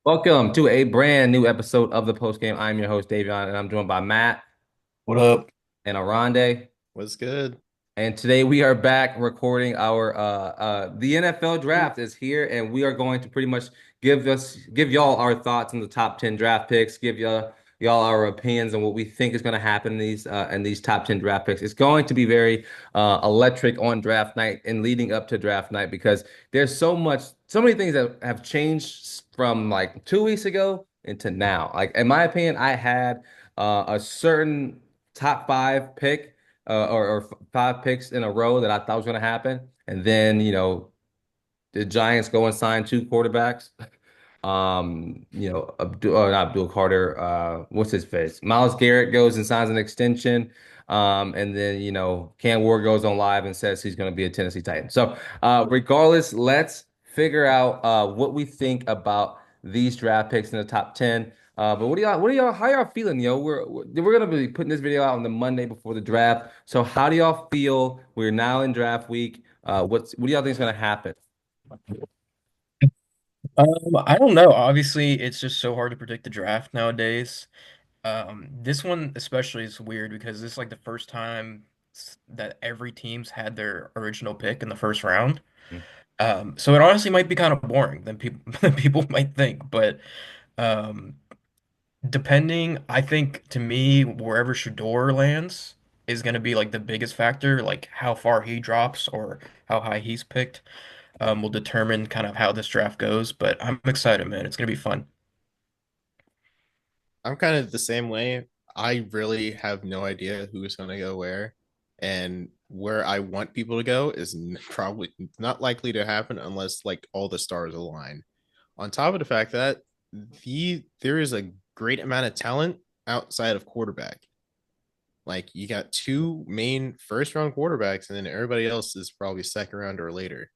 Welcome to a brand new episode of the Post Game. I'm your host, Davion, and I'm joined by Matt What up? and Oronde. What's good? And today we are back recording our the NFL draft is here, and we are going to pretty much give y'all our thoughts on the top 10 draft picks, give y'all our opinions on what we think is going to happen in these top 10 draft picks. It's going to be very electric on draft night and leading up to draft night because there's so many things that have changed from like 2 weeks ago into now. Like in my opinion, I had a certain top five pick or five picks in a row that I thought was going to happen. And then, the Giants go and sign two quarterbacks. Not Abdul Carter, what's his face? Myles Garrett goes and signs an extension. And then, Cam Ward goes on live and says he's going to be a Tennessee Titan. So, regardless, let's figure out what we think about these draft picks in the top 10. But how y'all feeling, yo? We're gonna be putting this video out on the Monday before the draft. So how do y'all feel? We're now in draft week. What do y'all think is gonna happen? I don't know. Obviously, it's just so hard to predict the draft nowadays. This one especially is weird because this is like the first time that every team's had their original pick in the first round. So it honestly might be kind of boring than people than people might think. But um, depending, I think to me, wherever Shador lands is going to be like the biggest factor, like how far he drops or how high he's picked. Will determine kind of how this draft goes. But I'm excited, man. It's gonna be fun. I'm kind of the same way. I really have no idea who's going to go where. And where I want people to go is probably not likely to happen unless like all the stars align. On top of the fact that there is a great amount of talent outside of quarterback. Like you got two main first round quarterbacks, and then everybody else is probably second round or later,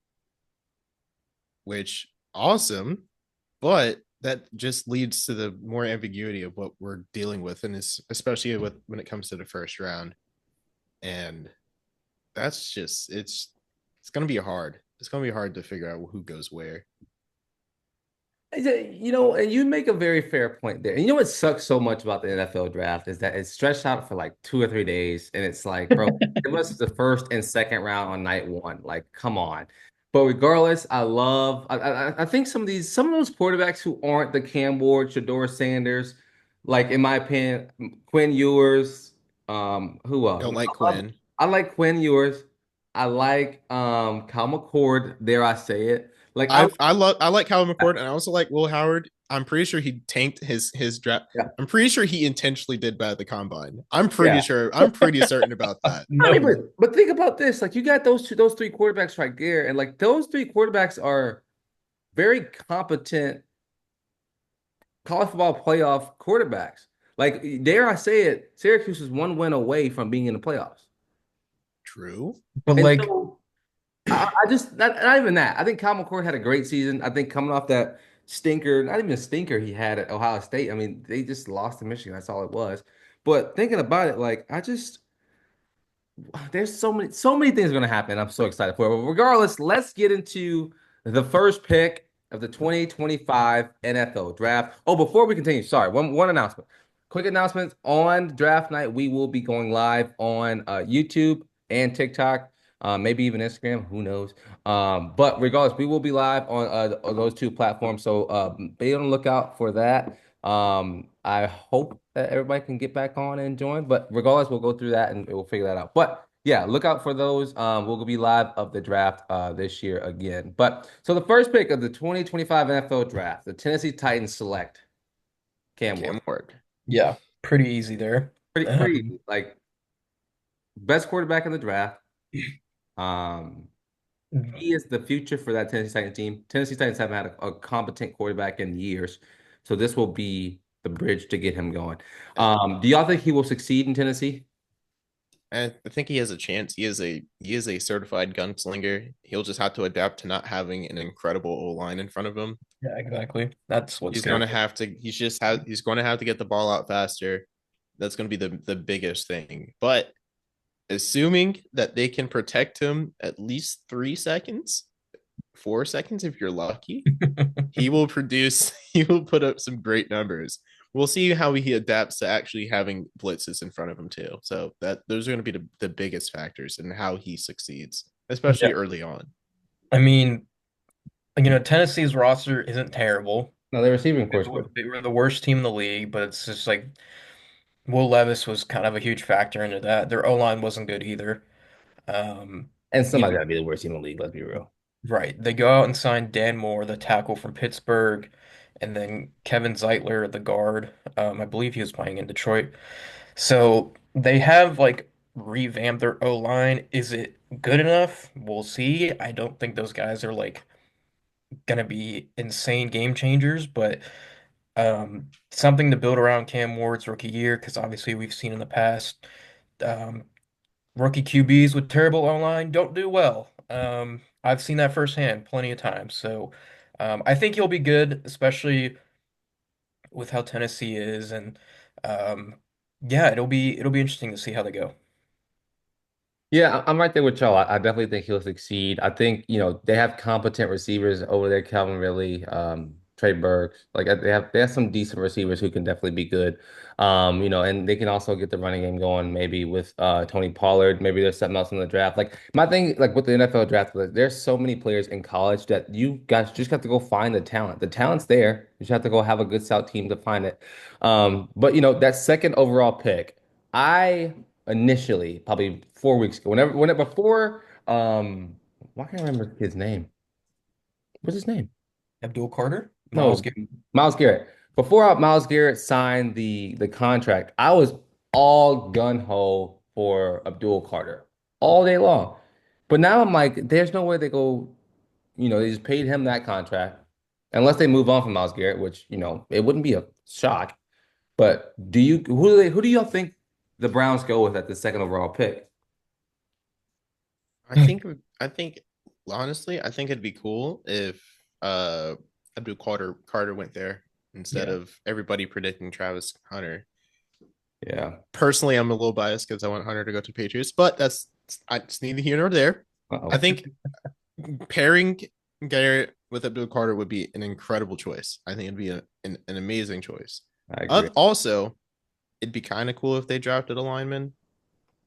which awesome. But that just leads to the more ambiguity of what we're dealing with, and is especially with when it comes to the first round. And that's just it's gonna be hard. It's gonna be hard to figure out who goes where. And you make a very fair point there. And you know what sucks so much about the NFL draft is that it's stretched out for like 2 or 3 days, and it's like, bro, give us the first and second round on night one. Like, come on. But regardless, I think some of those quarterbacks who aren't the Cam Ward, Shador Sanders, like in my opinion, Quinn Ewers, who else? Don't like I love, Quinn. I like Quinn Ewers. I like Kyle McCord, dare I say it. Like I like Calvin McCord, and I also like Will Howard. I'm pretty sure he tanked his draft. yeah. I'm pretty sure he intentionally did bad at the combine. I'm pretty Yeah. sure. I'm pretty certain about that. I mean, No. but think about this. Like you got those three quarterbacks right there, and like those three quarterbacks are very competent college football playoff quarterbacks. Like, dare I say it, Syracuse is one win away from being in the playoffs. True. But And like, so I just not even that. I think Kyle McCord had a great season. I think coming off that stinker, not even a stinker he had at Ohio State. I mean, they just lost to Michigan. That's all it was. But thinking about it, like I just there's so many things going to happen. I'm so excited for it. But regardless, let's get into the first pick of the 2025 NFL draft. Oh, before we continue, sorry, one announcement. Quick announcement on draft night, we will be going live on YouTube and TikTok, maybe even Instagram, who knows. But regardless, we will be live on those two platforms. So be on the lookout for that. I hope that everybody can get back on and join. But regardless, we'll go through that and we'll figure that out. But yeah, look out for those. We'll be live of the draft this year again. But so the first pick of the 2025 NFL draft, the Tennessee Titans select Cam Ward. Cam Ward. yeah, pretty easy there. Pretty Um, easy. Like best quarterback in the draft. Um, he is the future for that Tennessee Titans team. Tennessee Titans haven't had a competent quarterback in years, so this will be the bridge to get him going. Do y'all think he will succeed in Tennessee? I think he has a chance. He is a certified gunslinger. He'll just have to adapt to not having an incredible O line in front of him. yeah, exactly. That's what He's going scares to have to. He's going to have to get the ball out faster. That's going to be the biggest thing. But assuming that they can protect him at least 3 seconds, 4 seconds if you're lucky, me. he will produce. he will put up some great numbers. We'll see how he adapts to actually having blitzes in front of him too. So that those are going to be the biggest factors in how he succeeds, Yeah. especially early on. I mean, Tennessee's roster isn't terrible. No, the receiving They course were, good. they were the worst team in the league, but it's just like Will Levis was kind of a huge factor into that. Their O-line wasn't good either. Um, And you somebody know, gotta be the worst team in the league, let's be real. right. They go out and sign Dan Moore, the tackle from Pittsburgh, and then Kevin Zeitler, the guard. I believe he was playing in Detroit. So they have like revamped their O-line. Is it good enough? We'll see. I don't think those guys are like gonna be insane game changers, but something to build around Cam Ward's rookie year, because obviously we've seen in the past um, rookie QBs with terrible O-line don't do well. I've seen that firsthand plenty of times. So I think he'll be good, especially with how Tennessee is, and um, yeah, it'll be interesting to see how they go. Yeah, I'm right there with y'all. I definitely think he'll succeed. I think, they have competent receivers over there, Calvin Ridley, Trey Burks. Like they have some decent receivers who can definitely be good. And they can also get the running game going maybe with Tony Pollard. Maybe there's something else in the draft. Like my thing, like with the NFL draft, like, there's so many players in college that you guys just have to go find the talent. The talent's there. You just have to go have a good scout team to find it. But that second overall pick, I initially, probably 4 weeks ago, before, why can't I remember the kid's name? What's his name? Abdul Carter, Miles No, Garrett. Miles Garrett. Before Miles Garrett signed the contract, I was all gun ho for Abdul Carter all day long. But now I'm like, there's no way they go, they just paid him that contract, unless they move on from Miles Garrett, which, it wouldn't be a shock. But who do y'all think the Browns go with at the second overall pick? I think I think honestly, I think it'd be cool if uh Abdul Carter went there instead Yeah. of everybody predicting Travis Hunter. Yeah. Personally, I'm a little biased because I want Hunter to go to Patriots, but it's neither here nor there. I Uh-oh. think pairing Garrett with Abdul Carter would be an incredible choice. I think it'd be an amazing choice. I agree. Also, it'd be kind of cool if they drafted a lineman.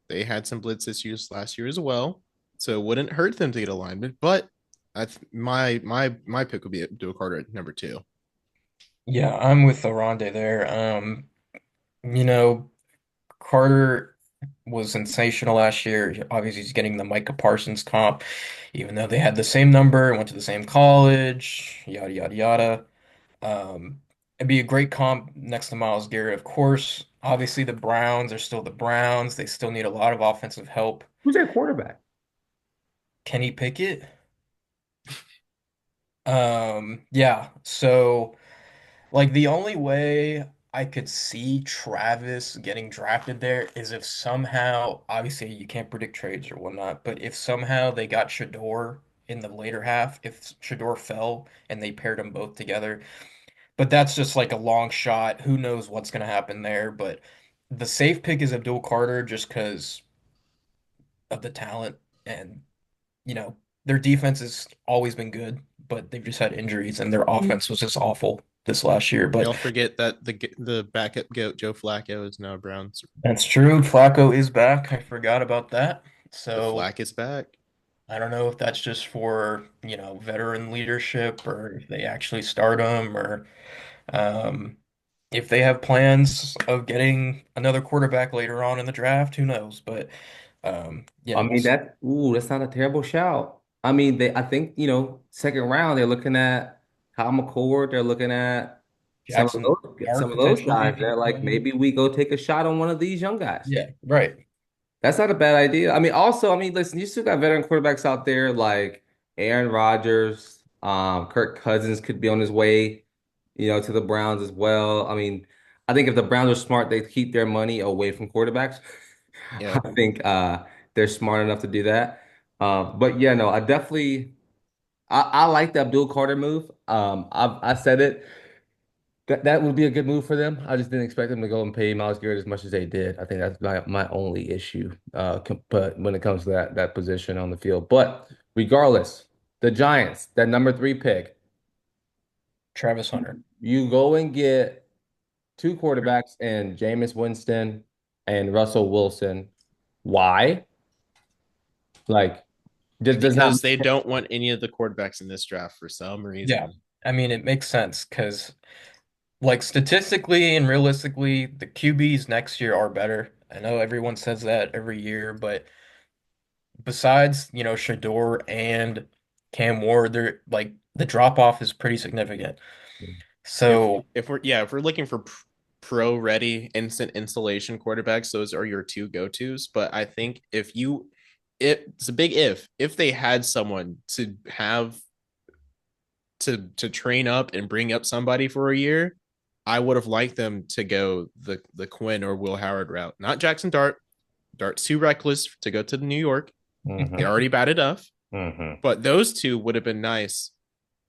They had some blitz issues last year as well, so it wouldn't hurt them to get a lineman. But my pick would be Abdul Carter at number two. Yeah, I'm with Oronde there. You know, Carter was sensational last year. Obviously, he's getting the Micah Parsons comp, even though they had the same number, went to the same college, yada yada yada. It'd be a great comp next to Miles Garrett, of course. Obviously, the Browns are still the Browns. They still need a lot of offensive help. Who's their quarterback? Kenny Pickett? Yeah. So, like, the only way I could see Travis getting drafted there is if somehow, obviously, you can't predict trades or whatnot, but if somehow they got Shador in the later half, if Shador fell and they paired them both together. But that's just like a long shot. Who knows what's going to happen there? But the safe pick is Abdul Carter just because of the talent and, you know, their defense has always been good, but they've just had injuries and their offense was just awful this last year. But Y'all forget that the backup goat Joe Flacco is now Browns. that's true. Flacco is back. I forgot about that. The So Flack is back. I don't know if that's just for, veteran leadership or if they actually start him or um, if they have plans of getting another quarterback later on in the draft, who knows? But I yeah, we'll mean, see. that's not a terrible shout. I mean, I think, second round, they're looking at Kyle McCord. They're looking at Jackson Dart some of those potentially if guys. he's They're like, playing. maybe we go take a shot on one of these young guys. Yeah, right. That's not a bad idea. I mean, also, listen, you still got veteran quarterbacks out there like Aaron Rodgers, Kirk Cousins could be on his way, to the Browns as well. I mean, I think if the Browns are smart, they keep their money away from quarterbacks. I Yeah, think they're smart enough to do that. But yeah, no, I like the Abdul Carter move. I said it. That would be a good move for them. I just didn't expect them to go and pay Miles Garrett as much as they did. I think that's my only issue. But when it comes to that position on the field, but regardless, the Giants, that number 3 pick, Travis Hunter. You go and get two quarterbacks and Jameis Winston and Russell Wilson. Why? Like, just does not because they make don't want any of the quarterbacks in this draft for some Yeah. reason. I mean, it makes sense because, like, statistically and realistically, the QBs next year are better. I know everyone says that every year, but besides, Shador and Cam Ward, they're like the drop off is pretty significant. sense. If So, if we're looking for pro ready instant installation quarterbacks, those are your two go tos. But I think it's a big if they had someone to have to train up and bring up somebody for a year, I would have liked them to go the Quinn or Will Howard route, not Jackson Dart. Dart's too reckless to go to New York. They're Hmm. already bad enough. Hmm. But those two would have been nice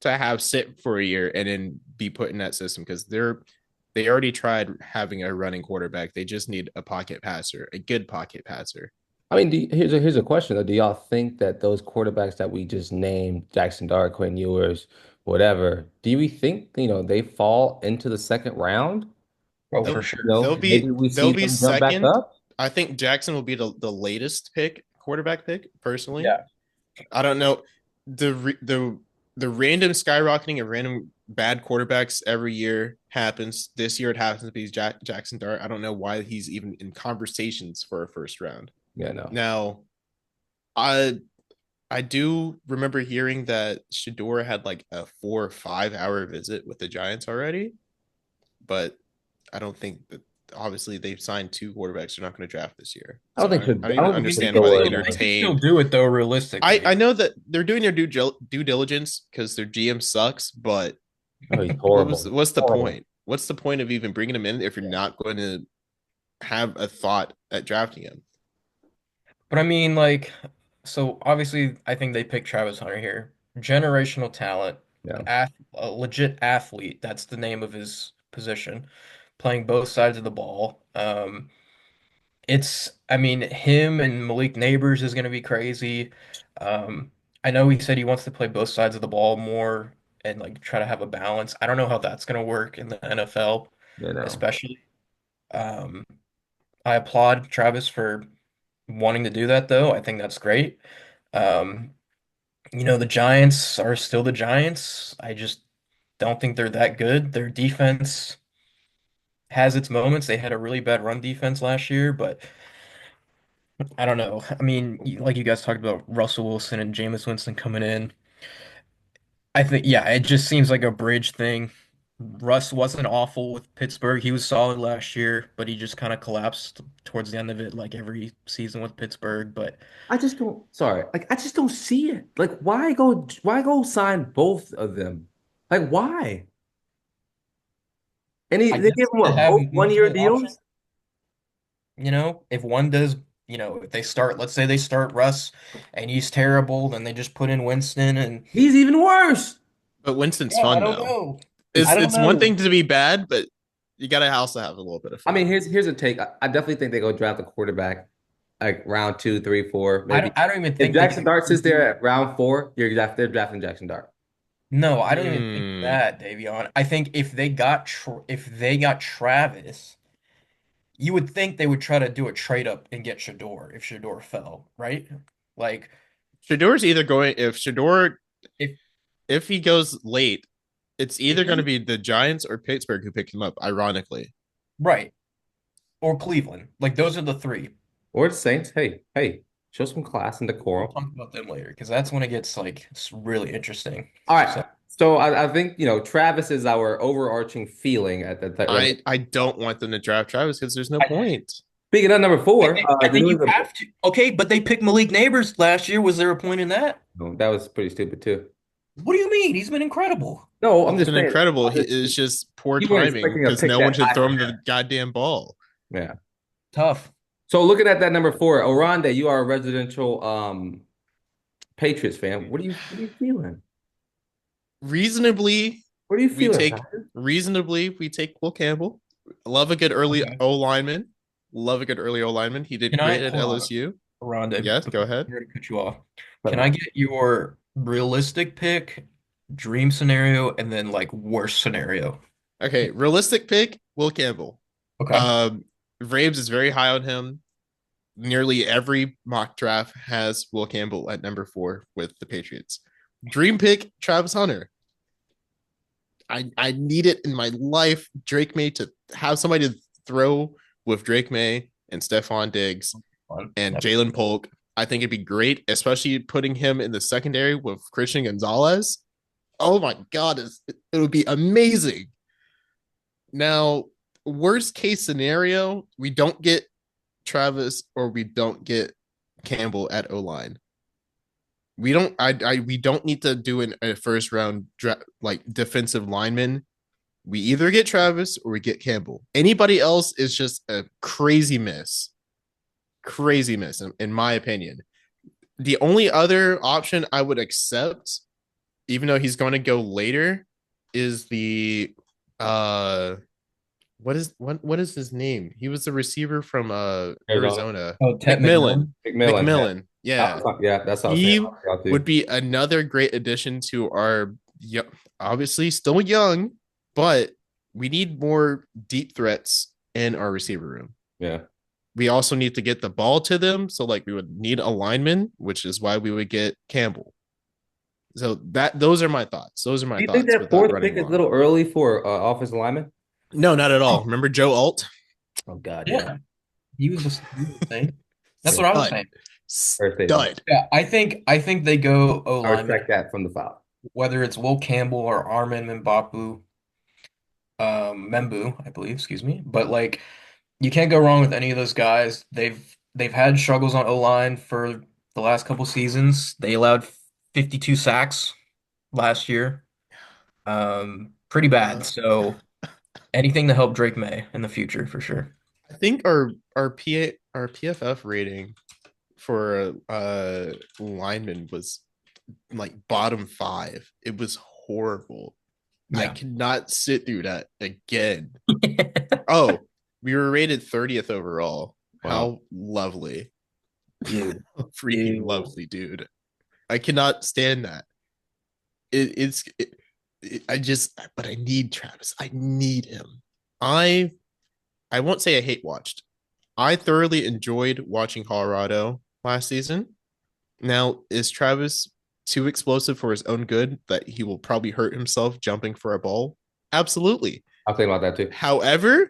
to have sit for a year and then be put in that system because they already tried having a running quarterback. They just need a pocket passer, a good pocket passer. I mean, here's a question though. Do y'all think that those quarterbacks that we just named, Jackson Dart, Quinn Ewers, whatever, do we think, they fall into the second round? oh, They'll for sure. Maybe we they'll see be them jump back second. up? I think Jackson will be the latest pick, quarterback pick, personally. Yeah. I don't know. The random skyrocketing of random bad quarterbacks every year happens. This year it happens to be Jackson Dart. I don't know why he's even in conversations for a first round. Yeah, no. Now, I I do remember hearing that Shador had like a 4 or 5 hour visit with the Giants already, but I don't think that obviously they've signed two quarterbacks they're not going to draft this year. I don't So think I don't I even don't think They understand could why they Shador still, is they could still entertained. do it though, I realistically. know that they're doing their due diligence because their GM sucks, but oh, he's horrible. what's the Horrible. point? What's the point of even bringing him in if you're not going to have a thought at drafting him? But I mean, like, so obviously, I think they picked Travis Hunter here. Generational talent, Yeah. a legit athlete. That's the name of his position, playing both sides of the ball. I mean, him and Malik Neighbors is going to be crazy. Um, I know he said he wants to play both sides of the ball more and like try to have a balance. I don't know how that's going to work in the NFL, You know. especially. Um, I applaud Travis for wanting to do that, though. I think that's great. Um, the Giants are still the Giants. I just don't think they're that good. Their defense has its moments. They had a really bad run defense last year, but I don't know. I mean, like you guys talked about Russell Wilson and Jameis Winston coming in. I think, yeah, it just seems like a bridge thing. Russ wasn't awful with Pittsburgh. He was solid last year, but he just kind of collapsed towards the end of it, like every season with Pittsburgh. But I just don't, sorry, like I just don't see it. Like, why go sign both of them? Like, why? And I they guess give them to what, have both 1 year multiple options, deals? if one does, if they start, let's say they start Russ and he's terrible, then they just put in Winston and He's even worse. But Winston's yeah, I fun don't though. know. I It's don't it's one know. thing to be bad, but you gotta also have a little bit of I mean, fun. here's a take. I definitely think they go draft a quarterback like round two, three, four, maybe. I don't even If think they Jackson pick Dart sits there QB. at round four, they're drafting Jackson Dart. No, I don't even think Hmm. that, Davion. I think if they got Travis, you would think they would try to do a trade up and get Shador if Shador fell, right? Like Shador's either going if Shador if if he goes late, it's if either going to he be the Giants or Pittsburgh who pick him up. Ironically, right or Cleveland, like those are the three. Or the Saints. Hey, show some class and We'll decorum. talk about them later because that's when it gets like it's really interesting. All So right. So I think, Travis is our overarching feeling at that right now. I don't want them to draft Travis because there's no I, point. Speaking of number four, I the think New you England. have to. Okay, but they picked Malik Neighbors last year. Was there a point in that? No, that was pretty stupid too. What do you mean? He's been incredible. No, I'm He's just been saying. incredible. It's just poor You weren't timing expecting a because pick no one that should high throw from him the there. goddamn ball. Yeah. Tough. So looking at that number four, Oronde, you are a residential Patriots fan. What are you feeling? Reasonably, What are you we feeling, take Tyler? Will Campbell. Love a good early Okay. O lineman. Love a good early O lineman. He did Can I great at hold on, LSU. Rhonda? Yes, go Before ahead. I cut you off, But can I get your realistic pick dream scenario, and then like worst scenario. Okay, realistic pick, Will Campbell. Okay. Um, Raves is very high on him. Nearly every mock draft has Will Campbell at number 4 with the Patriots. Dream pick, Travis Hunter. I need it in my life. Drake May to have somebody to throw with Drake May and Stephon Diggs Fun. and Yep. Jalen Polk. I think it'd be great, especially putting him in the secondary with Christian Gonzalez. Oh my God, it would be amazing. Now, worst case scenario, we don't get Travis or we don't get Campbell at O line. We don't need to do a first round like defensive lineman. We either get Travis or we get Campbell. Anybody else is just a crazy miss in my opinion. The only other option I would accept, even though he's going to go later, is the uh what is his name? He was the receiver from Arizona. Arizona. Oh, Ted McMillan. McMillan. McMillan, yeah. McMillan. Yeah. Yeah, that's what I was saying He about y'all would too. be another great addition to our obviously still young, but we need more deep threats in our receiver room. Yeah. We also need to get the ball to them. So like we would need a lineman, which is why we would get Campbell. So that those are my thoughts. Those are my Do you think thoughts that without fourth pick running is a long. little early for offensive lineman? No, not at all. Remember Joe Alt? Oh God, yeah. Yeah, he was the thing. That's Yeah. what I was Stud. saying. First statement. Stud. Yeah, I think they go O I lineman, respect that from the file. whether it's Will Campbell or Armin Mbapu, Membu, I believe, excuse me. But like you can't go wrong with any of those guys. They've had struggles on O-line for the last couple seasons. They allowed 52 sacks last year. Pretty bad. Uh, So anything to help Drake May in the future for sure. I think our PFF rating for lineman was like bottom 5. It was horrible. I Yeah. cannot sit through that again. Oh, we were rated 30th overall. Wow. How lovely. Ew. Freaking Ew. lovely, dude. I cannot stand that. It, it's I just but I need Travis. I need him. I I won't say I hate watched. I thoroughly enjoyed watching Colorado last season. Now, is Travis too explosive for his own good that he will probably hurt himself jumping for a ball? Absolutely. I'll think about that too. However,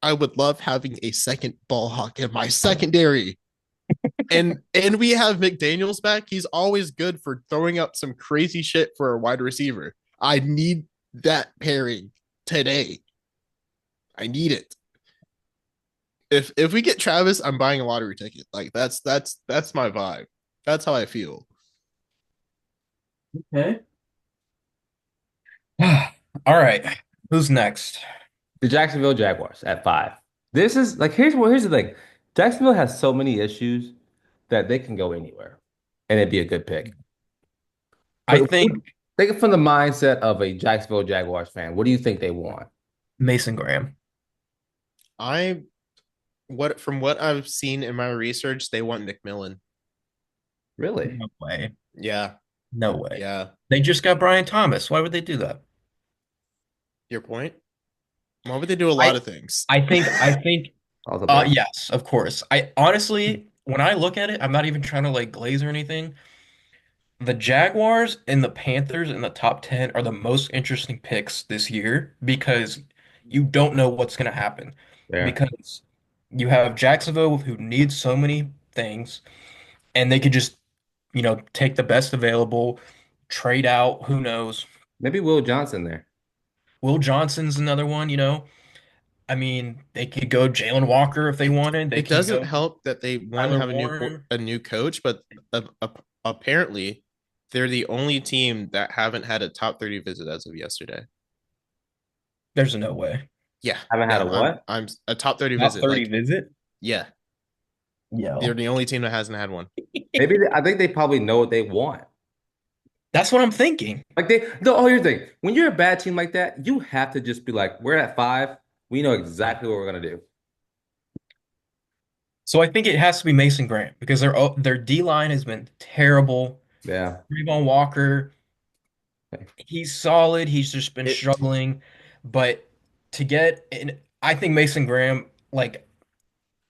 I would love having a second ball hawk in my secondary. And we have McDaniels back. He's always good for throwing up some crazy shit for a wide receiver. I need that pairing today. I need it. If we get Travis, I'm buying a lottery ticket. Like that's my vibe. That's how I feel. Okay. All right. Who's next? The Jacksonville Jaguars at 5. This is like here's the thing. Jacksonville has so many issues that they can go anywhere, and it'd be a good pick. I But think think from the mindset of a Jacksonville Jaguars fan. What do you think they want? Mason Graham. I what from what I've seen in my research, they want McMillan. Really? No way. Yeah, No way. yeah. They just got Brian Thomas. Why would they do that? Your point? Why would they do a lot I of things? I think All the best. yes, of course. I honestly, when I look at it, I'm not even trying to like glaze or anything. The Jaguars and the Panthers in the top 10 are the most interesting picks this year because you don't know what's going to happen. There. Because you have Jacksonville who needs so many things and they could just, take the best available, trade out, who knows. Maybe Will Johnson there. Will Johnson's another one. I mean, they could go Jalen Walker if they wanted. They It can doesn't go help that they one Tyler have Warren. a new coach, but apparently they're the only team that haven't had a top 30 visit as of yesterday. There's no way. Yeah, Haven't had yeah, a what? I'm a top 30 Top visit. 30 Like, visit? yeah, they're Yo. the only team that hasn't had one. I think they probably know what they want. That's what I'm thinking. Like they, no, oh, here's the thing. When you're a bad team like that, you have to just be like, we're at 5. We know exactly what we're gonna do. So I think it has to be Mason Grant because their D line has been terrible. Yeah. Trayvon Walker, He's solid. He's just been It struggling, but to get and I think Mason Graham, like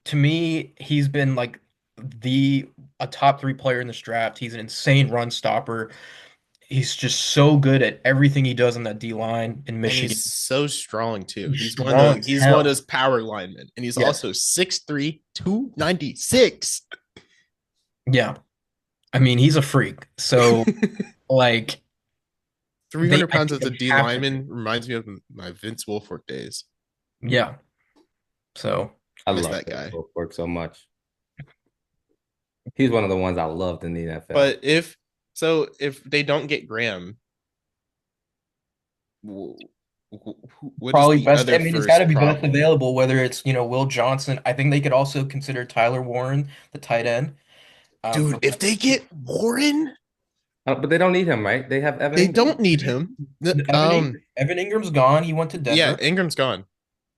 to me, he's been like the a top three player in this draft. He's an insane run stopper. He's just so good at everything he does on that D line in and he's Michigan. so strong too. He's strong as He's one of hell. those power linemen, and he's Yes. also 6'3", 296. Yeah. I mean, he's a freak. So like Three hundred I pounds think as a they D have to lineman pick. reminds me of my Vince Wilfork days. Yeah. So I Miss love that Vince guy. Wilfork so much. He's one of the ones I loved in the NFL. But if they don't get Graham, what is probably the best. I other mean, it's got to first be best problem? available, whether it's, Will Johnson. I think they could also consider Tyler Warren, the tight end, Dude, for if they get Warren, But they don't need him, right? They have Evan they Ingram. don't need him. Evan Ingram's gone. He went to Yeah, Denver. Ingram's gone.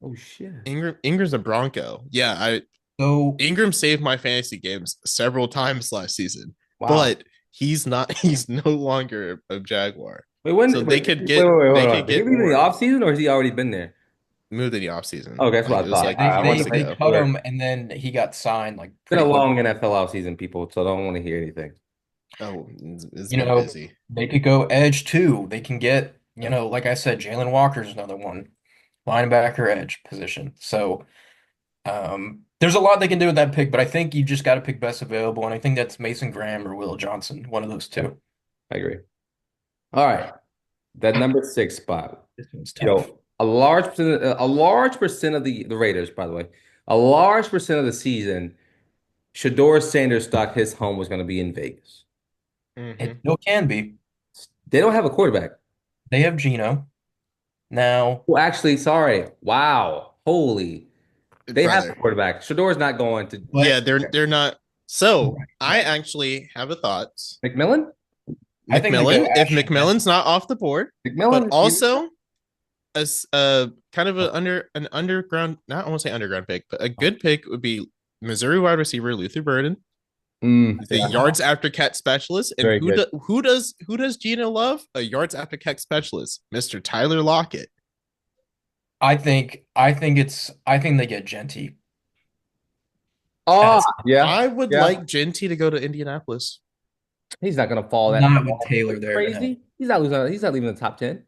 Oh shit! Ingram's a Bronco. Yeah, I So, Ingram saved my fantasy games several times last season, Wow. but he's not. He's no longer a Jaguar. Wait, when? So Hold they on. could Did he get leave in the Warren offseason or has he already been there? moved in the offseason. Oh, that's Like what it I was thought. like All right, I want they to months make they ago. cut sure. him, and then he got signed like It's been pretty a quick. long NFL offseason, people, so I don't want to hear anything. Oh, it's You been know, busy. they could go edge too. They can get, like I said, Jalen Walker's another one, linebacker edge position. So, there's a lot they can do with that pick, but I think you just got to pick best available, and I think that's Mason Graham or Will Johnson, one of those Yeah, two. I agree. All right, that number six spot. This one's tough. A large percent of the Raiders, by the way, a large percent of the season, Shador Sanders thought his home was going to be in Vegas. It Hmm. still can be. They don't have a quarterback. They have Geno now, Well, actually, sorry. Wow. Holy. They have a Brother. quarterback. Shador's not going to Yeah, but they're not. So right, I right. actually have a thought. McMillan? I think they go McMillan, if Ashton McMillan's not off the board, but McMillan, also as kind of an underground, not I won't say underground pick, but a good pick would be Missouri wide receiver Luther Burden. He's a yeah, yards after catch specialist, and very good. who does Gino love? A yards after catch specialist, Mister Tyler Lockett. I think they get Genty. Oh, That's yeah, I would yeah. like Genty to go to Indianapolis. He's not going to fall that not far. with Taylor there, man. Crazy. He's not losing. He's not leaving the top 10.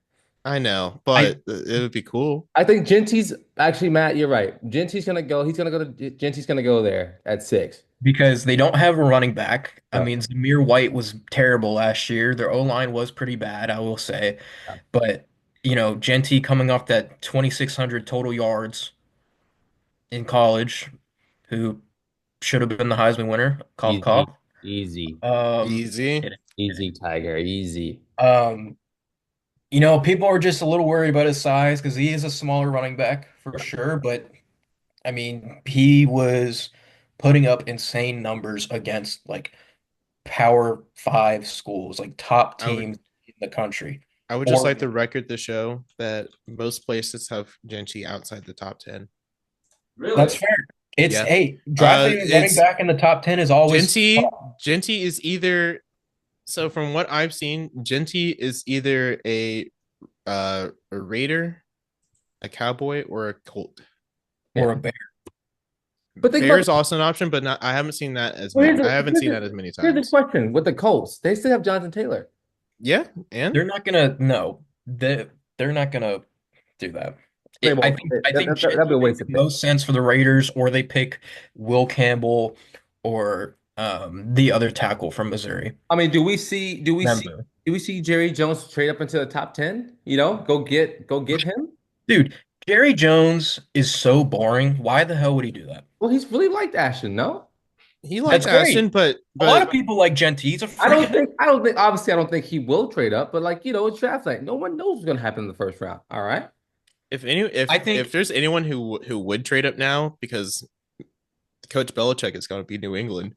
I know, I but it would be cool. I think Genty's actually, Matt, you're right. Genty's gonna go. He's gonna go to Genty's gonna go there at six. Because they don't have a running back. I No, mean, Zamir White was terrible last year. Their O-line was pretty bad, I will say. no. But, Genty coming off that 2,600 total yards in college, who should have been the Heisman winner, cough Easy, cough. easy, Easy. Kidding. easy, Tiger, easy. Um, people are just a little worried about his size because he is a smaller running back for sure. But I mean, he was putting up insane numbers against like Power Five schools, like top I would teams in the country. I would just like the Oregon. record to show that most places have Genty outside the top 10. That's Really? fair. It's Yeah. hey, drafting a running It's back in the top 10 is always Genty. tough. Genty is either so from what I've seen, Genty is either a Raider, a Cowboy, or a Colt. Or Yeah. a bear. But think Bear about is also an option, but not. I haven't seen that as well, many. I haven't seen that as many here's the times. question with the Colts. They still have Jonathan Taylor. Yeah, and They're not gonna no. They're not gonna do that. They I won't. think I think That'd be a Genty waste makes of the pick. most sense for the Raiders, or they pick Will Campbell or the other tackle from Missouri. I mean, Remember. do we see Jerry Jones trade up into the top 10? Go get him. Dude, Jerry Jones is so boring. Why the hell would he do that? Well, he's really liked Ashton, no? he That's likes great. Ashton, but A lot but of people like Genty. He's a freaking Obviously, I don't think he will trade up, but it's draft night. No one knows what's going to happen in the first round. All right. I if think there's anyone who would trade up now because Coach Belichick is going to be New England.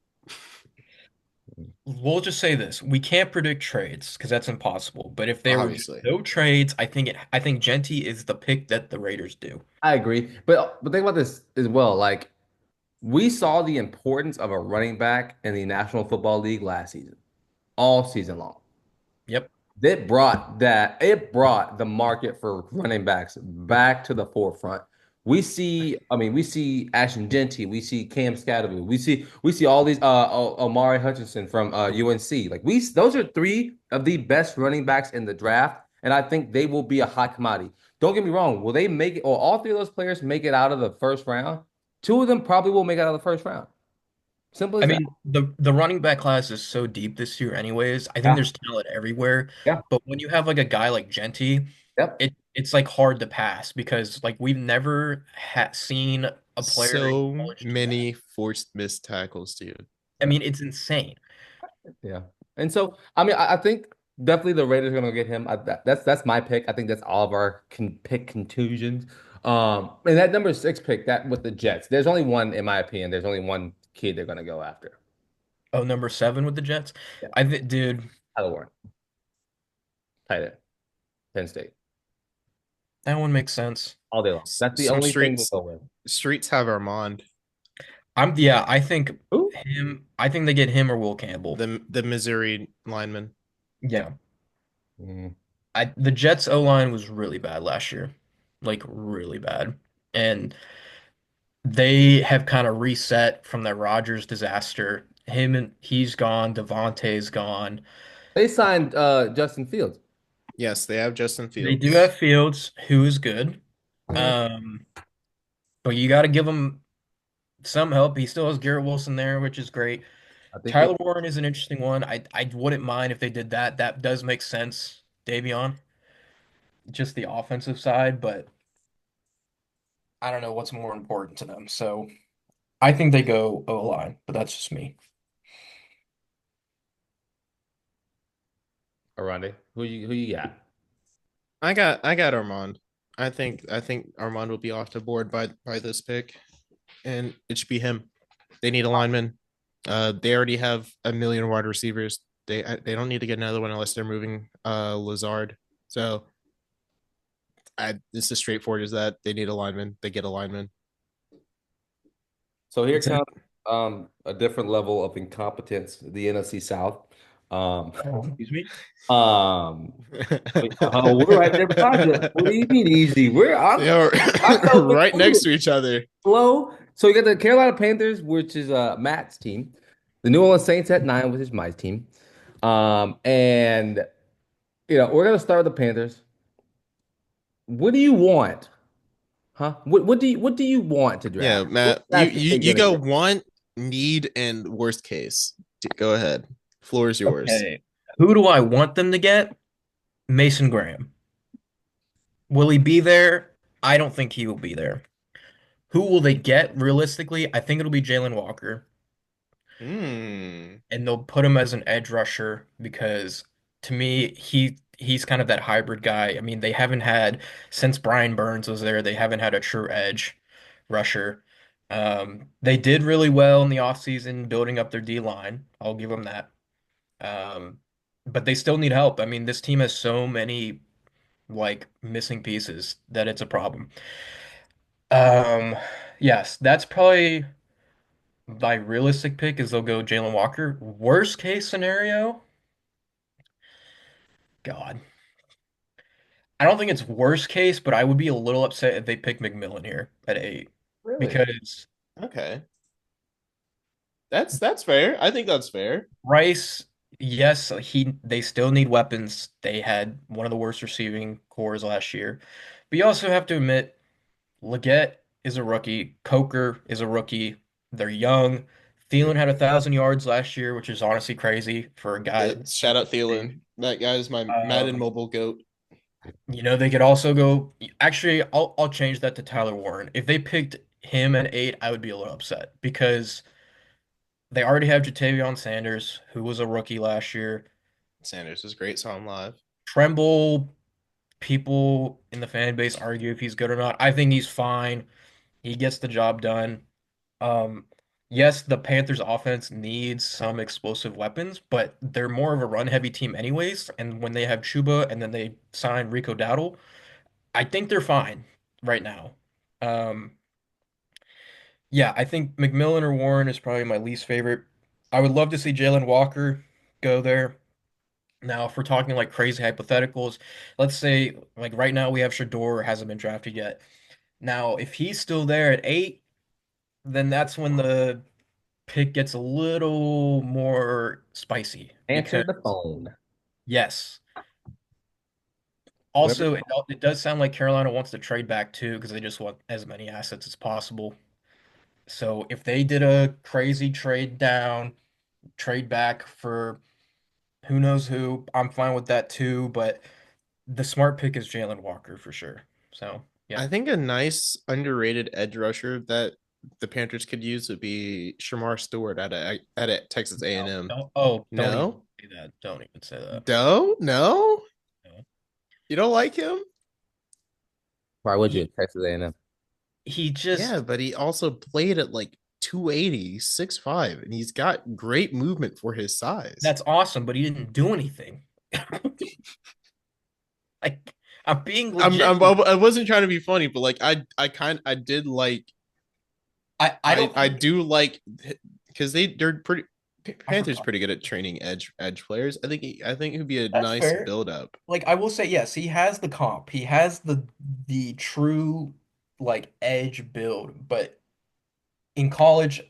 we'll just say this. We can't predict trades because that's impossible. But if there were just Obviously, no trades, I think Genty is the pick that the Raiders do. I agree. But think about this as well. Like we saw the importance of a running back in the National Football League last season, all season long. Yep. it brought the market for running backs back to the forefront. We see Ashton Genty, we see Cam Scatterby, we see all these Omari Hutchinson from UNC. Like those are three of the best running backs in the draft, and I think they will be a hot commodity. Don't get me wrong, will they make it or all three of those players make it out of the first round? Two of them probably will make it out of the first round. Simple I as that. mean, the running back class is so deep this year anyways. I think Yeah. there's talent everywhere. Yeah. But when you have like a guy like Genty, Yep. it's like hard to pass because like we've never ha seen a player in So college do that. many forced missed tackles, dude. I mean, it's insane. Yeah. And so, I think definitely the Raiders are going to get him. That's my pick. I think that's all of our pick contusions. And that number six pick, that with the Jets, there's only one, in my opinion, there's only one kid they're going to go after. Oh, number seven with the Jets. Yeah. I think, dude, Tyler Warren, tight end, Penn State, that one makes sense. all day long. That's the Some only thing we'll streets go with. streets have Armand, Yeah, I think Who? I think they get him or Will Campbell. the Missouri lineman. Yeah. Mm. The Jets O line was really bad last year. Like really bad. And they have kind of reset from that Rodgers disaster. He's gone, Devontae's gone. They signed Justin Fields. Yes, they have Justin They do have Fields. Fields, who is good. Um, but you got to give him some help. He still has Garrett Wilson there, which is great. I think Tyler you'll. Warren is an interesting one. I wouldn't mind if they did that. That does make sense. Davion, just the offensive side, but I don't know what's more important to them. So I think they go O line, but that's just me. Oronde. Who you got? I got Armand. I think Armand will be off the board by this pick, and it should be him. They need a lineman. They already have a million wide receivers. They don't need to get another one unless they're moving Lazard. So it's as straightforward as that. They need a lineman. They get a lineman. So here That's it. comes a different level of incompetence, the NFC South. Um, Excuse me? um, oh, we're right there beside you. What do you mean easy? They are I'm right next to each other. slow. So you got the Carolina Panthers, which is Matt's team, the New Orleans Saints at nine, which is my team. And we're gonna start with the Panthers. What do you want? Huh? What do you want to Yeah, draft? What Matt, you draft pick you are you you gonna go get? want, need, and worst case. Go ahead. Floor is yours. Okay. Who do I want them to get? Mason Graham. Will he be there? I don't think he will be there. Who will they get realistically? I think it'll be Jalen Walker, Hmm. and they'll put him as an edge rusher because to me, he's kind of that hybrid guy. I mean, they haven't had since Brian Burns was there, they haven't had a true edge rusher. They did really well in the offseason building up their D line. I'll give them that. Um, but they still need help. I mean, this team has so many like missing pieces that it's a problem. Um, yes, that's probably my realistic pick is they'll go Jalen Walker. Worst case scenario, God. I don't think it's worst case, but I would be a little upset if they pick McMillan here at eight Really? because Okay. That's fair. I think that's fair. Rice, yes, they still need weapons. They had one of the worst receiving cores last year. But you also have to admit Leggett is a rookie. Coker is a rookie. They're young. Thielen had 1,000 yards last year, which is honestly crazy for a guy. Shout out Thielen. That guy is my Madden Um, mobile goat. they could also go. Actually, I'll change that to Tyler Warren. If they picked him at eight, I would be a little upset because they already have Jatavion Sanders, who was a rookie last year. Sanders is great. Saw him live. Tremble, people in the fan base argue if he's good or not. I think he's fine. He gets the job done. Um, yes, the Panthers offense needs some explosive weapons, but they're more of a run-heavy team anyways. And when they have Chuba and then they sign Rico Dowdle, I think they're fine right now. Um, yeah, I think McMillan or Warren is probably my least favorite. I would love to see Jalen Walker go there. Now, if we're talking like crazy hypotheticals, let's say like right now we have Shador hasn't been drafted yet. Now, if he's still there at 8, then that's when the pick gets a little more spicy Answer because the phone. yes. Whoever. Also, it does sound like Carolina wants to trade back too because they just want as many assets as possible. So if they did a crazy trade down, trade back for who knows who, I'm fine with that too. But the smart pick is Jalen Walker for sure. So yeah. I think a nice underrated edge rusher that the Panthers could use would be Shamar Stewart at a Texas No, A&M. don't even No, say that. Don't even say that. no, No. you don't like him? Why would you? He, Texas A&M. he Yeah, just but he also played at like 280, 6'5", and he's got great movement for his size. That's awesome, but he didn't do anything. Like I'm being legit. I wasn't trying to be funny, but like I did like I don't I think do like because they're pretty I Panthers forgot. pretty good at training edge players. I think it would be a That's nice fair. build up. Like I will say, yes, he has the comp. He has the true like edge build, but in college,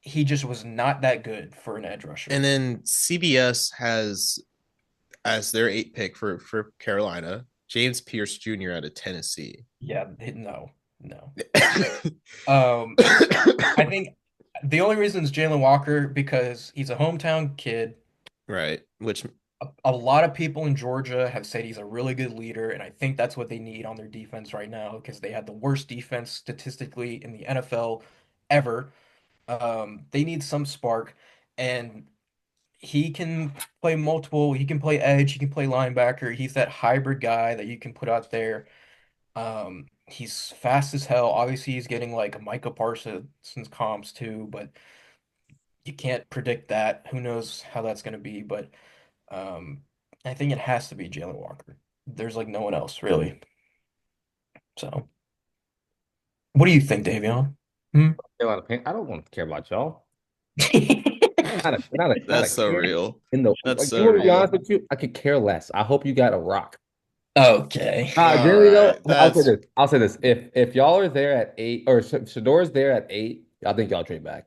he just was not that good for an edge And rusher. then CBS has as their 8 pick for Carolina, James Pierce Jr. out of Tennessee. Yeah, no, no. Um, I think the only reason is Jalen Walker because he's a hometown kid. Right, which A lot of people in Georgia have said he's a really good leader, and I think that's what they need on their defense right now because they had the worst defense statistically in the NFL ever. They need some spark, and he can play multiple. He can play edge. He can play linebacker. He's that hybrid guy that you can put out there. He's fast as hell. Obviously, he's getting like Micah Parsons comps too, but you can't predict that. Who knows how that's going to be? But um, I think it has to be Jalen Walker. There's like no one else really. So, what do you think, Davion? Hmm? Carolina I don't want to care about y'all. Not a that's so care real. in the That's like. You so want to be honest real. with you? I could care less. I hope you got a rock. Okay. All Generally though, right, I'll say that's this. I'll say this. If y'all are there at 8 or Shador's there at 8, I think y'all trade back.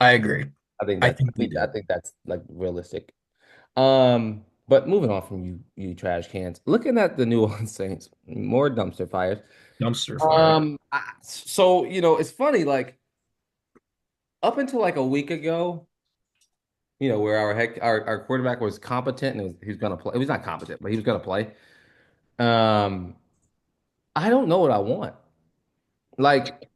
I agree. I think we I do. think that's like realistic. But moving on from you trash cans, looking at the New Orleans Saints, more dumpster fires. Dumpster fire. So it's funny, like up until like a week ago, where our quarterback was competent and he's gonna play. He was not competent, but he was gonna play. Um, I don't know what I want. Like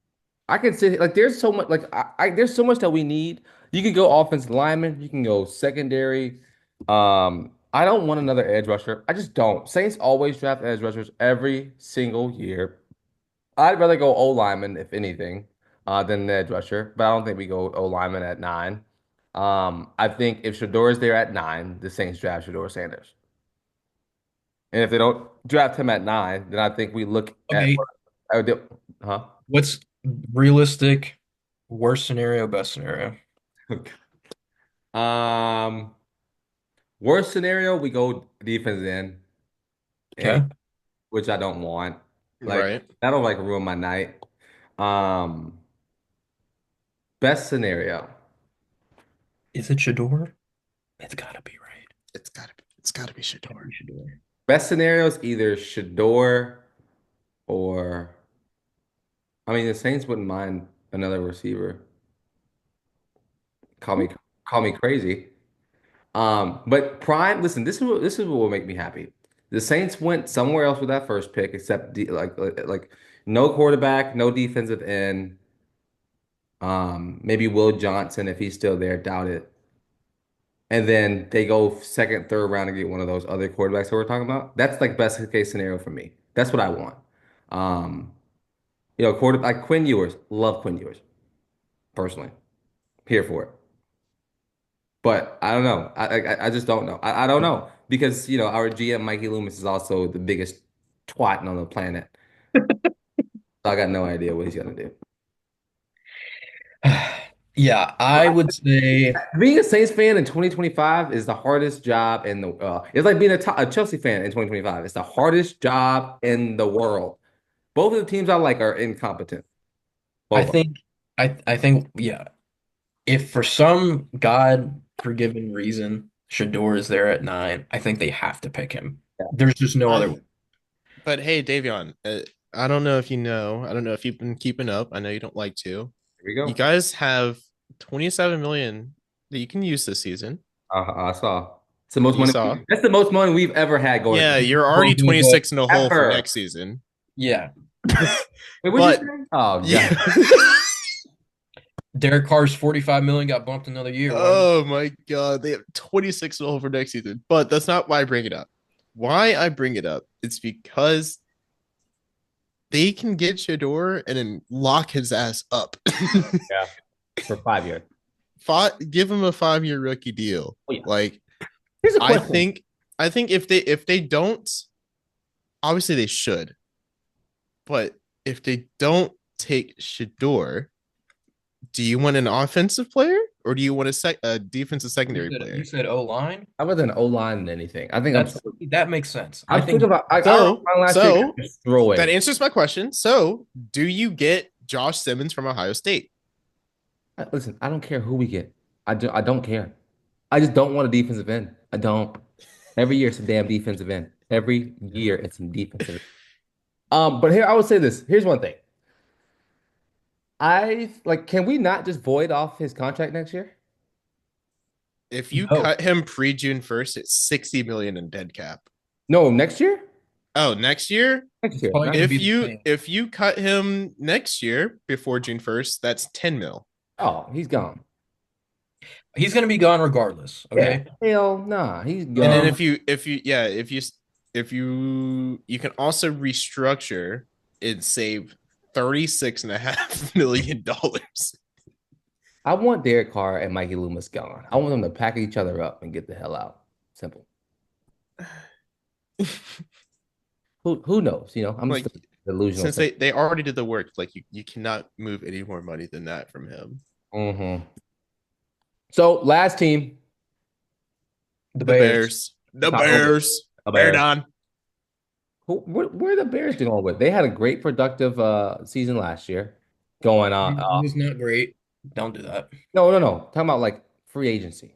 I can say like there's so much like there's so much that we need. You can go offensive lineman, you can go secondary. I don't want another edge rusher. I just don't. Saints always draft edge rushers every single year. I'd rather go O lineman if anything, than an edge rusher, but I don't think we go O lineman at 9. I think if Shador is there at 9, the Saints draft Shador Sanders. And if they don't draft him at 9, then I think we look at Okay, huh? what's realistic? Worst scenario, best scenario. Um, Worst scenario, we go defense in, and Okay. which I don't want. Like right. that'll like ruin my night. Um, Best scenario. Is it Shador? It's gotta be right. It's gotta be Gotta Shador. be Shador. Best scenario is either Shador or I mean the Saints wouldn't mind another receiver. Call me call me crazy. But prime, listen, this is what will make me happy. The Saints went somewhere else with that first pick, except like no quarterback, no defensive end. Maybe Will Johnson if he's still there, doubt it. And then they go second, third round and get one of those other quarterbacks that we're talking about. That's like best case scenario for me. That's what I want. Um, quarter like Quinn Ewers, love Quinn Ewers personally, here for it. But I don't know. I just don't know. I don't know because our GM Mikey Loomis is also the biggest twat on the planet. I got no idea what he's gonna do. Yeah, I would say Being a Saints fan in 2025 is the hardest job in the it's like being a Chelsea fan in 2025. It's the hardest job in the world. Both of the teams I like are incompetent. I Both of think I think yeah. If for some God forgiven reason Shador is there at 9, I think they have to pick him. them. There's just no other I way. but hey, Davion, I don't know if you know. I don't know if you've been keeping up. I know you don't like to. Here we You go. guys have 27 million that you can use this season. I saw. It's the most You money. saw. That's the most money we've ever had going Yeah, into you're Well, already the 26 in a hole for ever. next season. yeah, Wait, what'd you But say? Oh yeah. God. Derek Carr's 45 million got bumped another year. Why would Oh my god, they have 26 in a hole for next season. But that's not why I bring it up. Why I bring it up, it's because they can get Shador and then lock his ass up. Yeah, for 5 years. Give him a 5-year rookie deal. Oh yeah. Like Here's a I question. think I think if they don't, obviously they should, but if they don't take Shador, do you want an offensive player or do you want a defensive secondary you player? said O line? I was an O line than anything. I think That's that makes sense. I I'm sick think about our So line last year got so that destroyed. answers my question. So do you get Josh Simmons from Ohio State? Listen, I don't care who we get. I don't care. I just don't want a defensive end. I don't. Every year it's a damn defensive end. Every year it's a defensive end. But here I would say this. Here's one thing. Can we not just void off his contract next year? If you no. cut him pre June 1st, it's 60 million in dead cap. No, next year? Oh, next year, Next It's year. probably Not, going to if be the you same. if you cut him next year before June 1st, that's 10 mil. oh, he's gone. He's going to be gone regardless. Yeah. Okay. Hell nah. He's And then gone. if you can also restructure and save 36.5 million dollars. I want Derek Carr and Mikey Loomis gone. I want them to pack each other up and get the hell out. Simple. Who knows? I'm just Like a delusional. since they already did the work, like you cannot move any more money than that from him. Hmm. So last team, The The Bears. Bears. it's The not over. Bears. The Bear Bears. down. Where are the Bears going with? They had a great productive season last year. Going on. It was not great. Don't do that. No, no, no. Talking about like free agency.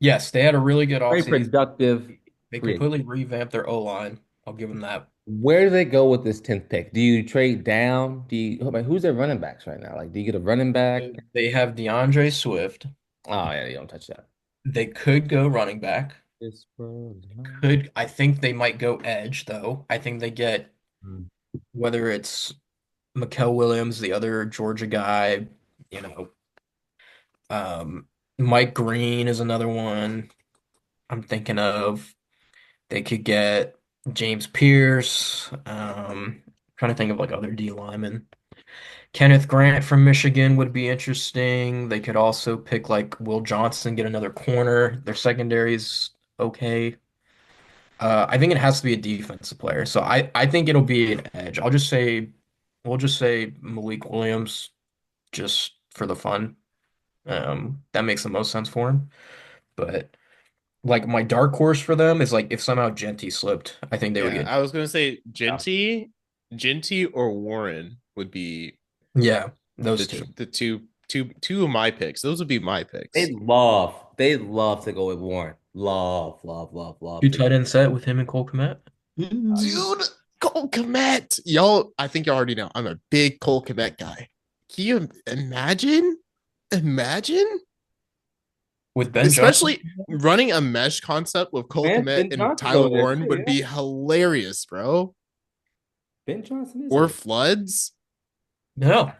Yes, they had a really good Very offseason. productive They free agency. completely revamped their O line. I'll give them that. Where do they go with this 10th pick? Do you trade down? Who's their running backs right now? Like, do you get a running back? They have DeAndre Swift. Oh yeah, you don't touch that. They could go running back. This world, no. I think they might go edge though. I think they get Hmm. whether it's Mikael Williams, the other Georgia guy, you know, Mike Green is another one I'm thinking of. They could get James Pierce. Trying to think of like other D linemen. Kenneth Grant from Michigan would be interesting. They could also pick like Will Johnson, get another corner. Their secondary's okay. I think it has to be a defensive player. So I think it'll be an edge. We'll just say Malik Williams just for the fun. That makes the most sense for him. But like my dark horse for them is like if somehow Genty slipped, I think they would Yeah, get I was gonna say Yeah. Genty or Warren would be yeah, the those two. tr- the two of my picks. Those would be my picks. They love to go with Warren. Love Two to. tight end set with him and Cole Kmet. Dude, Cole Kmet. Y'all, I think you already know. I'm a big Cole Kmet guy. Can you imagine? Imagine? With Ben Johnson. Especially running a mesh concept with Cole Man, Kmet Ben and Johnson's Tyler over there Warren too, would yeah. be hilarious, bro. Ben Johnson is Or over floods. No,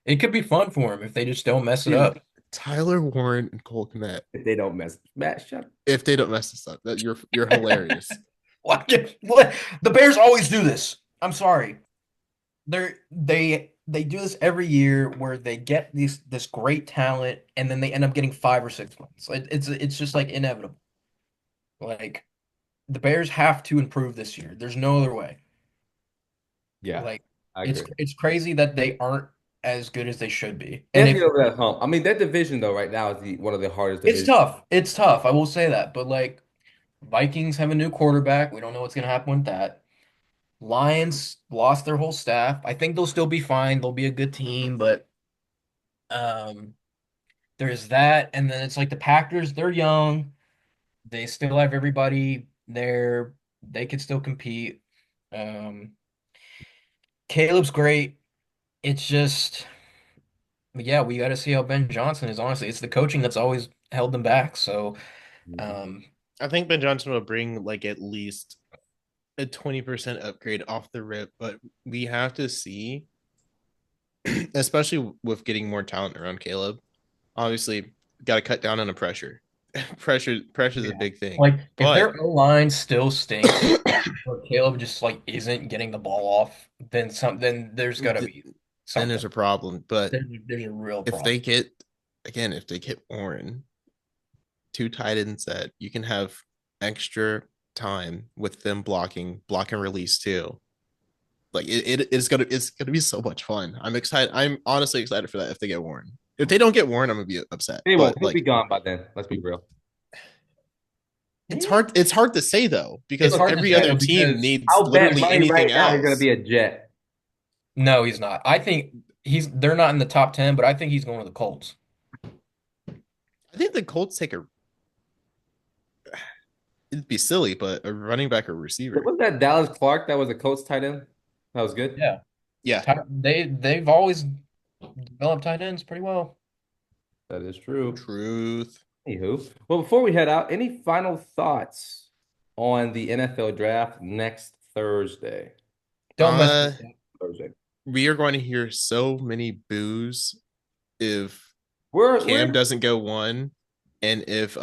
it could be fun for him if they just don't mess it there. up. Dude, Tyler Warren and Cole Kmet. if they don't mess. Matt, shut up. If they don't mess this up, that you're hilarious. What? The Bears always do this. I'm sorry. They do this every year where they get this great talent and then they end up getting 5 or 6 wins. It's just like inevitable. Like the Bears have to improve this year. There's no other way. Yeah, Like I it's agree. it's crazy that they aren't as good as they should be. They And have to if get over that hump. I mean, that division though right now is the one of the hardest it's divisions. tough, it's tough. I will say that. But like Vikings have a new quarterback. We don't know what's gonna happen with that. Lions lost their whole staff. I think they'll still be fine. They'll be a good team, but um, there's that. And then it's like the Packers, they're young. They still have everybody there. They could still compete. Um, Caleb's great. It's just, yeah, we got to see how Ben Johnson is. Honestly, it's the coaching that's always held them back. So, Mhm. um, I think Ben Johnson will bring like at least a 20% upgrade off the rip, but we have to see, especially with getting more talent around Caleb. Obviously, got to cut down on the pressure. Pressure is a yeah, big thing. like if But their O line still stinks, or Caleb just like isn't getting the ball off, then there's got to be then there's something. a problem. But There's a real if problem. they get again, if they get Warren, two tight ends that you can have extra time with them block and release too. Like it's gonna be so much fun. I'm excited. I'm honestly excited for that if they get Warren. If they don't get Warren, I'm gonna be upset. They won't. But He'll be like gone by then. Let's be real. Yeah. it's hard to say though, It's because hard to every say other though team because needs I'll bet literally money right anything now he's going to else. be a Jet. no, he's not. I think they're not in the top 10, but I think he's going to the Colts. I think the Colts take a it'd be silly, but a running back or receiver. Was that Dallas Clark that was a Colts tight end? That was good. Yeah. Yeah. They've always developed tight ends pretty well. That is true. Truth. Anywho, well, before we head out, any final thoughts on the NFL draft next Thursday? Don't mess Uh this up. Thursday. we are going to hear so many boos if We're Cam doesn't go one and if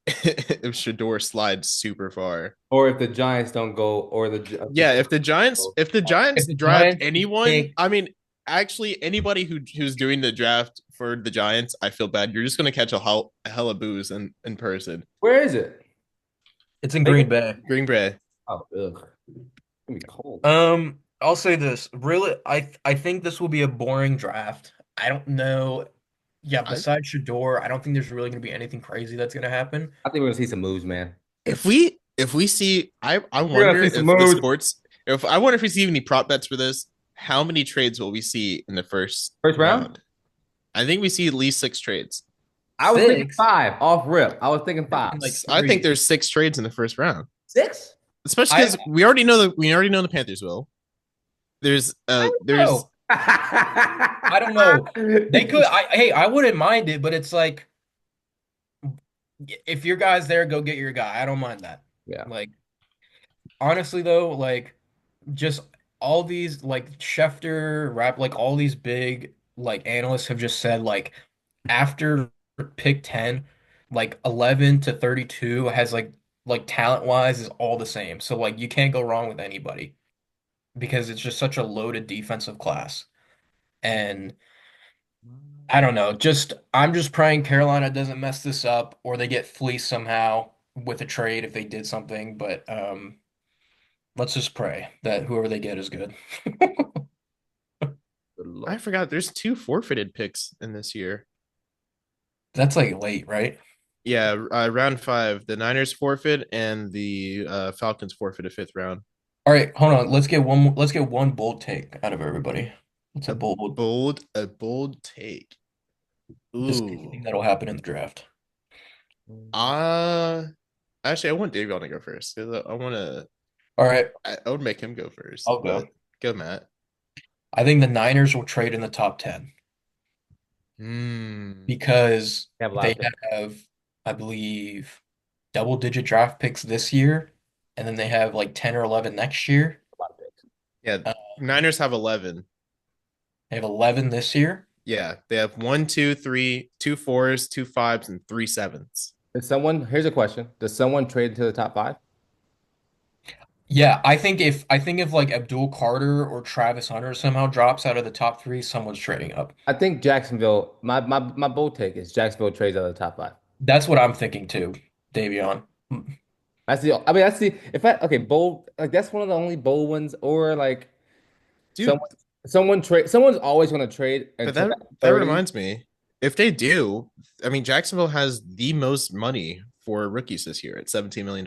if Shador slides super far. or if the Giants don't go, or the Yeah, if the If Giants the draft Giants anyone, take, I mean, actually anybody who's doing the draft for the Giants, I feel bad. You're just gonna catch a hell of booze in person. where is it? it's in Vegas? Green Bay. Green Bay. Oh, ugh. It's gonna be cold. I'll say this. Really, I think this will be a boring draft. I don't know. Yeah, I besides Shador, I don't think there's really going to be anything crazy that's going to happen. I think we're gonna see some moves, man. if we see I We're gonna wonder see some if the moves. sports if I wonder if we see any prop bets for this, how many trades will we see in the first First round? round? I think we see at least six trades. I was thinking Six. five off rip. I was thinking I'm five. thinking like I think three. there's six trades in the first round. Six? Especially I because we already know the Panthers will. I don't There's know. I don't know. They could. Hey, I wouldn't mind it, but it's like if your guy's there, go get your guy. I don't mind that. Yeah. Like honestly though, like just all these like Schefter, rap, like all these big like analysts have just said like after pick 10, like 11 to 32 has like talent wise is all the same. So like you can't go wrong with anybody because it's just such a loaded defensive class. And I don't know, just I'm just praying Carolina doesn't mess this up or they get fleeced somehow with a trade if they did something, but let's just pray that whoever they get is good. Good I Lord. forgot there's two forfeited picks in this year. That's like late, right? Yeah, round five, the Niners forfeit and the Falcons forfeit a fifth round. All right, hold on. Let's get one bold take out of everybody. What's a bold A bold take. just anything Ooh. that'll happen in the draft? Uh Actually, I want Davion to go first. 'Cause I want to. All right, I would make him go first, I'll go. but go, Matt. I think the Niners will trade in the top 10 Hmm. because They have a lot they of picks. have, I believe, double-digit draft picks this year, and then they have like 10 or 11 next year. A lot of picks. Yeah, Uh, Niners have 11. they have 11 this year. Yeah, they have one, two, three, two fours, two fives, and three sevens. Here's a question. Does someone trade into the top five? Yeah, I think if like Abdul Carter or Travis Hunter somehow drops out of the top three, someone's trading up. I think Jacksonville, my bold take is Jacksonville trades out of the top five. That's what I'm thinking too, Davion. That's the, if I, okay, bold, like that's one of the only bold ones, or like Dude, someone, Someone's always going to trade But until that that that 30. reminds me, if they do, I mean Jacksonville has the most money for rookies this year at $17 million,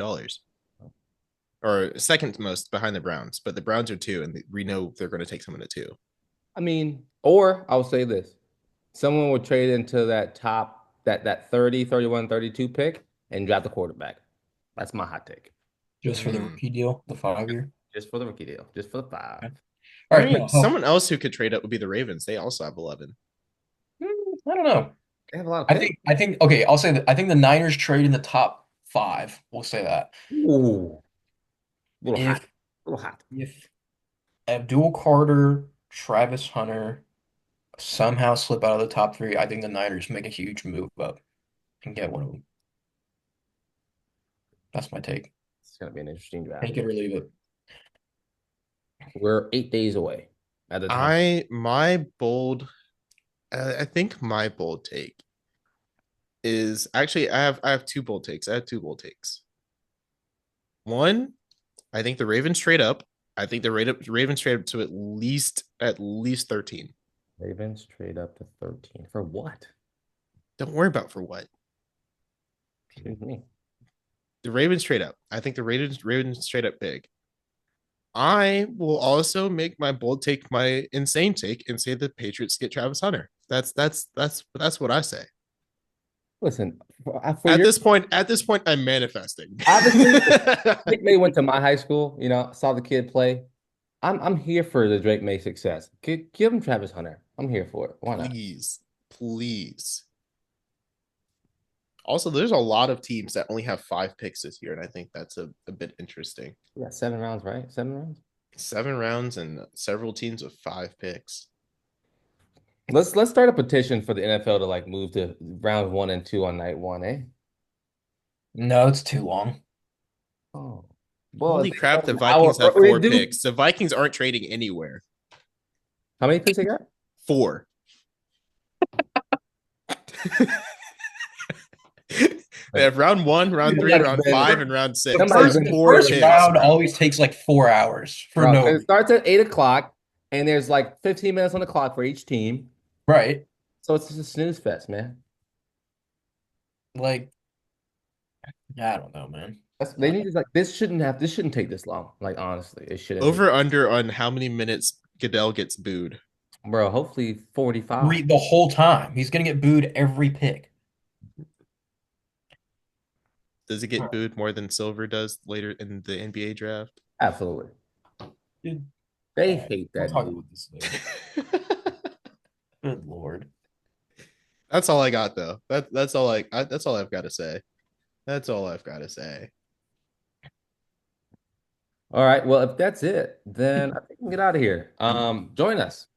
or second most behind the Browns. But the Browns are two, and we know they're going to take someone at two. I mean, or I'll say this. Someone would trade into that top that 30, 31, 32 pick and draft the quarterback. That's my hot take. Just for the Hmm. rookie deal, the 5 year. Just for the rookie deal, just for the five. Okay. All I right, mean, yeah. Oh, someone else who could trade up would be the Ravens. They also have 11. I don't know. They have a lot of I picks. think I think okay, I'll say that I think the Niners trade in the top five. We'll say that. Ooh, a little hot, If a little hot. if Abdul Carter, Travis Hunter somehow slip out of the top three, I think the Niners make a huge move up and get one of them. That's my take. It's gonna be an interesting draft. Take it or leave it. We're 8 days away at the time. I my bold, I think my bold take is actually I have two bold takes. I have two bold takes. One, I think the Ravens trade up. I think the Ravens trade up to at least 13. Ravens trade up to 13 for what? Don't worry about for what. Excuse me. The Ravens trade up. I think the Ravens trade up big. I will also make my bold take my insane take and say the Patriots get Travis Hunter. That's what I say. Listen, for At your this point, I'm manifesting. obviously Drake May went to my high school, saw the kid play. I'm here for the Drake May success. Give him Travis Hunter. I'm here for it. Why not? Please, please. Also, there's a lot of teams that only have 5 picks this year, and I think that's a bit interesting. We got 7 rounds, right? 7 rounds. 7 rounds and several teams with 5 picks. Let's start a petition for the NFL to like move to rounds 1 and 2 on night one, eh? No, it's too long. Oh, well, if Holy they crap, start the an hour, Vikings have or they four do. picks. The Vikings aren't trading anywhere. How many picks they got? Four. They have round one, round three, Somebody's round been five, and round The six. They somebody's have first been the four first stealing, picks, round bro. always takes like 4 hours for bro. no 'Cause it reason. starts at 8 o'clock, and there's like 15 minutes on the clock for each team. Right. So it's just a snooze fest, man. Like, I don't know, man. They need to like this shouldn't take this long. Like honestly, it shouldn't take. Over under on how many minutes Goodell gets booed. Bro, hopefully 45. The whole time. He's gonna get booed every pick. Does it get booed more than Silver does later in the NBA draft? Absolutely. Dude, They all right. hate We'll that talk dude. about this later. Good Lord. That's all I got though. That's all I've got to say. That's all I've got to say. All right. Well, if that's it, then I think we can get out of here. Join us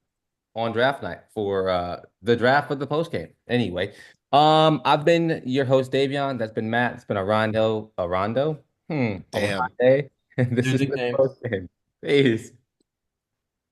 on draft night for the draft of the post game. Anyway, I've been your host, Davion. That's been Matt. It's been Orondo. Damn. Oronde. And this New is the nickname. post game. Peace.